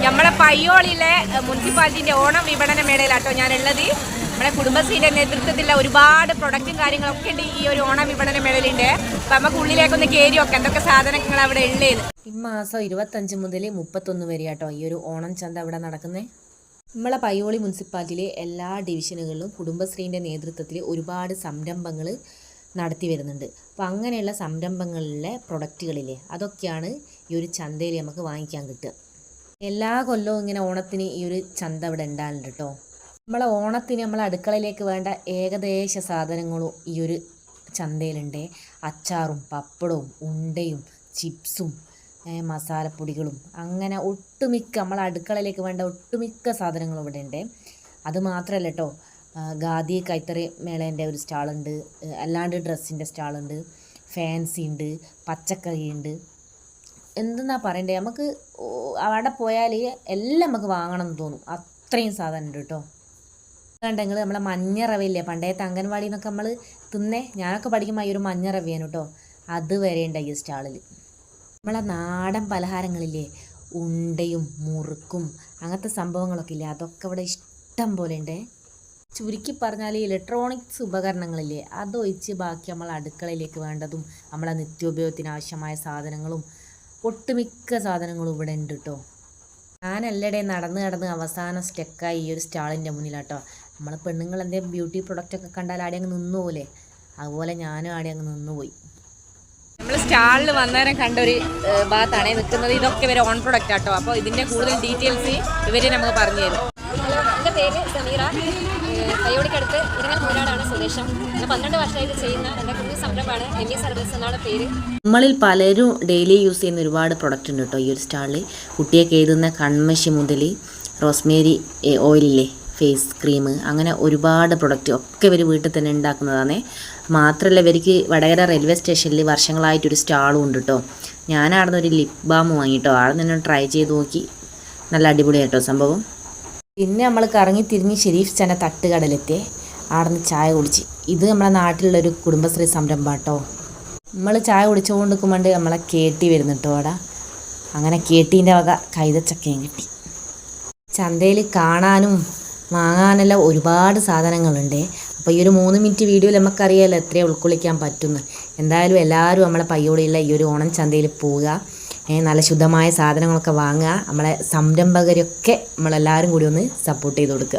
നമ്മളെ പയ്യോളിയിലെ മുനിസിപ്പാലിറ്റിൻ്റെ ഓണം വിപണന മേളയിലാട്ടോ ഞാനുള്ളത്. നമ്മുടെ കുടുംബശ്രീയുടെ നേതൃത്വത്തിലുള്ള ഒരുപാട് പ്രൊഡക്റ്റും കാര്യങ്ങളൊക്കെ ഉണ്ട് ഈ ഒരു ഓണം വിപണന മേളയിലുണ്ട്. അപ്പം നമുക്ക് ഉള്ളിലേക്കൊന്ന് കയറി വെക്കാം എന്തൊക്കെ സാധനങ്ങൾ അവിടെ ഉള്ളത്. ഈ മാസം 25 മുതൽ 31 വരെ ആട്ടോ ഈ ഒരു ഓണം ചന്ത അവിടെ നടക്കുന്നത്. നമ്മളെ പയ്യോളി മുനിസിപ്പാലിറ്റിയിലെ എല്ലാ ഡിവിഷനുകളിലും കുടുംബശ്രീൻ്റെ നേതൃത്വത്തിൽ ഒരുപാട് സംരംഭങ്ങൾ നടത്തി വരുന്നുണ്ട്. അപ്പോൾ അങ്ങനെയുള്ള സംരംഭങ്ങളിലെ പ്രൊഡക്റ്റുകളില്ലേ അതൊക്കെയാണ് ഈ ഒരു ചന്തയിൽ നമുക്ക് വാങ്ങിക്കാൻ കിട്ടുക. എല്ലാ കൊല്ലവും ഇങ്ങനെ ഓണത്തിന് ഈ ഒരു ചന്ത ഇവിടെ ഉണ്ടാകുന്നുണ്ട് കേട്ടോ. നമ്മളെ ഓണത്തിന് നമ്മളെ അടുക്കളയിലേക്ക് വേണ്ട ഏകദേശ സാധനങ്ങളും ഈ ഒരു ചന്തയിലുണ്ട്. അച്ചാറും പപ്പടവും ഉണ്ടയും ചിപ്സും മസാലപ്പൊടികളും അങ്ങനെ ഒട്ടുമിക്ക നമ്മളെ അടുക്കളയിലേക്ക് വേണ്ട ഒട്ടുമിക്ക സാധനങ്ങളും ഇവിടെ ഉണ്ട്. അത് മാത്രമല്ല കേട്ടോ, ഖാദി കൈത്തറി മേളേൻ്റെ ഒരു സ്റ്റാളുണ്ട്, അല്ലാണ്ട് ഡ്രസ്സിൻ്റെ സ്റ്റാളുണ്ട്, ഫാൻസി ഉണ്ട്, പച്ചക്കറി ഉണ്ട്. എന്തെന്നാ പറയണ്ടേ, നമുക്ക് അവിടെ പോയാൽ എല്ലാം നമുക്ക് വാങ്ങണം എന്ന് തോന്നും, അത്രയും സാധനം ഉണ്ട് കേട്ടോ. കണ്ടെങ്കിൽ നമ്മളെ മഞ്ഞ റവയില്ലേ, പണ്ടത്തെ അംഗൻവാടിയിൽ നിന്നൊക്കെ നമ്മൾ തിന്നേ, ഞാനൊക്കെ പഠിക്കുമ്പോൾ ഈ ഒരു മഞ്ഞ റവയാണ് കേട്ടോ, അത് വരെ ഉണ്ട് ഈ സ്റ്റാളിൽ. നമ്മളെ നാടൻ പലഹാരങ്ങളില്ലേ, ഉണ്ടയും മുറുക്കും അങ്ങനത്തെ സംഭവങ്ങളൊക്കെ ഇല്ലേ, അതൊക്കെ ഇവിടെ ഇഷ്ടം പോലെ ഉണ്ട്. ചുരുക്കി പറഞ്ഞാൽ ഇലക്ട്രോണിക്സ് ഉപകരണങ്ങളില്ലേ അതൊഴിച്ച് ബാക്കി നമ്മൾ അടുക്കളയിലേക്ക് വേണ്ടതും നമ്മളെ നിത്യോപയോഗത്തിന് ആവശ്യമായ സാധനങ്ങളും ഒട്ടുമിക്ക സാധനങ്ങളും ഇവിടെ ഉണ്ട് കേട്ടോ. ഞാൻ എല്ലായിടെയും നടന്ന് അവസാനം സ്റ്റെക്കായി ഈ ഒരു സ്റ്റാളിൻ്റെ മുന്നിലാട്ടോ. നമ്മൾ പെണ്ണുങ്ങൾ എന്തെങ്കിലും ബ്യൂട്ടി പ്രൊഡക്റ്റൊക്കെ കണ്ടാൽ ആടെ അങ്ങ് നിന്നു പോലെ, അതുപോലെ ഞാനും ആടെ അങ്ങ് നിന്നുപോയി. നമ്മൾ സ്റ്റാളിൽ വന്നേരം കണ്ടൊരു ഭാഗത്താണ് നിൽക്കുന്നത്. ഇതൊക്കെ ഇവർ ഓൺ പ്രൊഡക്റ്റ് ആട്ടോ. അപ്പോൾ ഇതിൻ്റെ കൂടുതൽ ഡീറ്റെയിൽസ് ഇവർ നമുക്ക് പറഞ്ഞു തരും. എൻ്റെ പേര് സമീറ, പയ്യോളിക്കടുത്ത് ഇരങ്ങൽമൂരാടാണ് സ്വദേശം. ഞാൻ 12 വർഷമായിട്ട് ചെയ്യുന്ന എൻ്റെ കുഞ്ഞു സംരംഭമാണ് ME സർവീസ് എന്നാണ് പേര്. നമ്മളിൽ പലരും ഡെയിലി യൂസ് ചെയ്യുന്ന ഒരുപാട് പ്രൊഡക്റ്റ് ഉണ്ട് കേട്ടോ ഈ ഒരു സ്റ്റാളിൽ. കുട്ടിയൊക്കെ എഴുതുന്ന കൺമഷി മുതൽ റോസ്മേരി ഓയിലില്ലേ, ഫേസ് ക്രീം, അങ്ങനെ ഒരുപാട് പ്രൊഡക്റ്റ് ഒക്കെ ഇവർ വീട്ടിൽ തന്നെ ഉണ്ടാക്കുന്നതാണ്. മാത്രമല്ല ഇവർക്ക് വടകര റെയിൽവേ സ്റ്റേഷനിൽ വർഷങ്ങളായിട്ടൊരു സ്റ്റാളും ഉണ്ട് കേട്ടോ. ഞാൻ അവിടെ നിന്ന് ഒരു ലിപ് ബാം വാങ്ങിട്ടോ, അവിടെ നിന്ന് ട്രൈ ചെയ്ത് നോക്കി, നല്ല അടിപൊളിയായിട്ടോ സംഭവം. പിന്നെ നമ്മൾ കറങ്ങി തിരിഞ്ഞ് ഷെരീഫ് ചന തട്ടുകടലെത്തി അവിടെ നിന്ന് ചായ കുടിച്ച്. ഇത് നമ്മളെ നാട്ടിലുള്ളൊരു കുടുംബശ്രീ സംരംഭം കേട്ടോ. നമ്മൾ ചായ കുടിച്ചുകൊണ്ട് നിൽക്കുമ്പോൾ നമ്മളെ കേട്ടി വരുന്നു കേട്ടോ അവിടെ. അങ്ങനെ കേട്ടീൻ്റെ വക കൈതച്ചക്കയും കിട്ടി. ചന്തയിൽ കാണാനും വാങ്ങാനെല്ലാം ഒരുപാട് സാധനങ്ങളുണ്ട്. അപ്പോൾ ഈ ഒരു 3 മിനിറ്റ് വീഡിയോയിൽ നമുക്കറിയാമല്ലോ എത്രയും ഉൾക്കൊള്ളിക്കാൻ പറ്റുന്നു. എന്തായാലും എല്ലാവരും നമ്മളെ പയ്യോളിയുള്ള ഈ ഒരു ഓണം ചന്തയിൽ പോവുക, നല്ല ശുദ്ധമായ സാധനങ്ങളൊക്കെ വാങ്ങുക. നമ്മളെ സംരംഭകരൊക്കെ നമ്മളെല്ലാവരും കൂടി ഒന്ന് സപ്പോർട്ട് ചെയ്ത് കൊടുക്കുക.